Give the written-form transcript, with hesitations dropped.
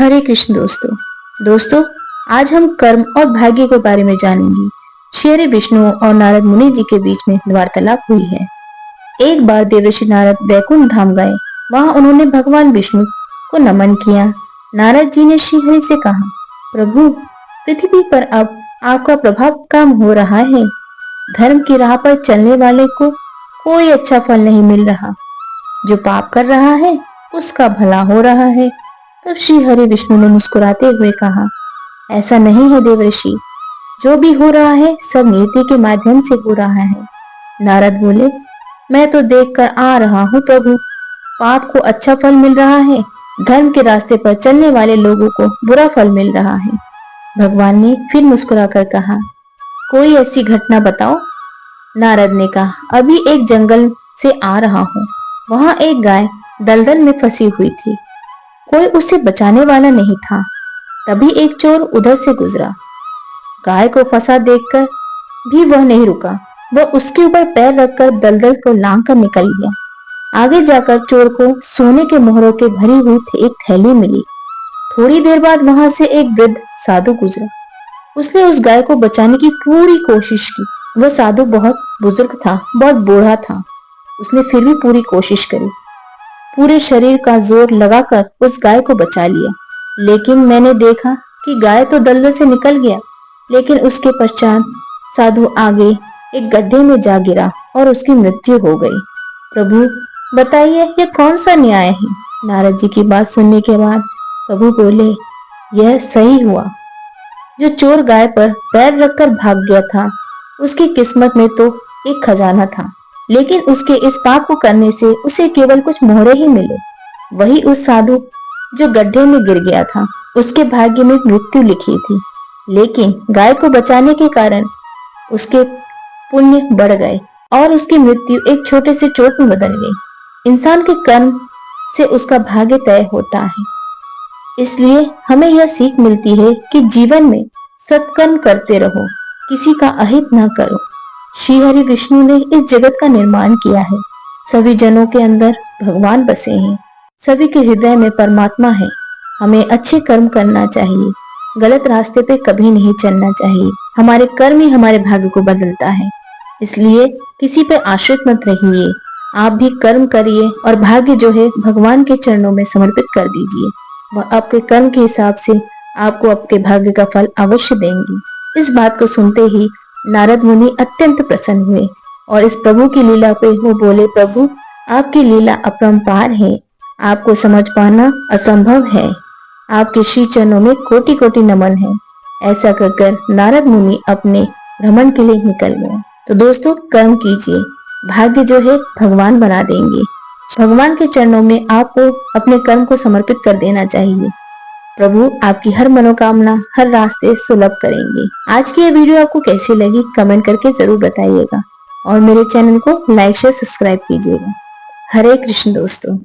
हरे कृष्ण दोस्तों आज हम कर्म और भाग्य के बारे में जानेंगे। श्री विष्णु और नारद मुनि जी के बीच में वार्तालाप हुई है। एक बार देवर्षि नारद वैकुंठ धाम गए। वहां उन्होंने भगवान विष्णु को नमन किया। नारद जी ने श्री हरि से कहा, प्रभु, पृथ्वी पर अब आपका प्रभाव कम हो रहा है। धर्म की राह पर चलने वाले को कोई अच्छा फल नहीं मिल रहा। जो पाप कर रहा है उसका भला हो रहा है। तब श्री हरि विष्णु ने मुस्कुराते हुए कहा, ऐसा नहीं है देवर्षि, जो भी हो रहा है सब नियति के माध्यम से हो रहा है। नारद बोले, मैं तो देखकर आ रहा हूँ प्रभु, पाप को अच्छा फल मिल रहा है, धर्म के रास्ते पर चलने वाले लोगों को बुरा फल मिल रहा है। भगवान ने फिर मुस्कुराकर कहा, कोई ऐसी घटना बताओ। नारद ने कहा, अभी एक जंगल से आ रहा हूँ। वहां एक गाय दलदल में फंसी हुई थी। कोई उसे बचाने वाला नहीं था। तभी एक चोर उधर से गुजरा। गाय को फंसा देखकर भी वह नहीं रुका। वह उसके ऊपर पैर रखकर दलदल को लांग कर निकल गया। आगे जाकर चोर को सोने के मोहरों के भरी हुई एक थैली मिली। थोड़ी देर बाद वहां से एक वृद्ध साधु गुजरा। उसने उस गाय को बचाने की पूरी कोशिश की। वह साधु बहुत बुजुर्ग था, बहुत बूढ़ा था। उसने फिर भी पूरी कोशिश करी, पूरे शरीर का जोर लगाकर उस गाय को बचा लिया। लेकिन मैंने देखा कि गाय तो दलदल से निकल गया, लेकिन उसके पश्चात साधु आगे एक गड्ढे में जा गिरा और उसकी मृत्यु हो गई। प्रभु, बताइए यह कौन सा न्याय है। नारद जी की बात सुनने के बाद प्रभु बोले, यह सही हुआ। जो चोर गाय पर पैर रखकर भाग गया था, उसकी किस्मत में तो एक खजाना था, लेकिन उसके इस पाप को करने से उसे केवल कुछ मोहरे ही मिले। वही उस साधु जो गड्ढे में गिर गया था, उसके भाग्य में मृत्यु लिखी थी, लेकिन गाय को बचाने के कारण उसके पुण्य बढ़ गए और उसकी मृत्यु एक छोटे से चोट में बदल गई। इंसान के कर्म से उसका भाग्य तय होता है। इसलिए हमें यह सीख मिलती है कि जीवन में सत्कर्म करते रहो, किसी का अहित न करो। श्री हरि विष्णु ने इस जगत का निर्माण किया है। सभी जनों के अंदर भगवान बसे हैं। सभी के हृदय में परमात्मा है। हमें अच्छे कर्म करना चाहिए, गलत रास्ते पे कभी नहीं चलना चाहिए। हमारे कर्म ही हमारे भाग्य को बदलता है। इसलिए किसी पे आश्रित मत रहिए। आप भी कर्म करिए और भाग्य जो है भगवान के चरणों में समर्पित कर दीजिए। वह आपके कर्म के हिसाब से आपको आपके भाग्य का फल अवश्य देंगे। इस बात को सुनते ही नारद मुनि अत्यंत प्रसन्न हुए और इस प्रभु की लीला पे वो बोले, प्रभु, आपकी लीला अपरंपार है, आपको समझ पाना असंभव है। आपके श्री चरणों में कोटि कोटि नमन है। ऐसा कहकर नारद मुनि अपने भ्रमण के लिए निकल गए। तो दोस्तों, कर्म कीजिए, भाग्य जो है भगवान बना देंगे। भगवान के चरणों में आपको अपने कर्म को समर्पित कर देना चाहिए। प्रभु आपकी हर मनोकामना, हर रास्ते सुलभ करेंगे। आज की ये वीडियो आपको कैसी लगी कमेंट करके जरूर बताइएगा और मेरे चैनल को लाइक शेयर सब्सक्राइब कीजिएगा। हरे कृष्ण दोस्तों।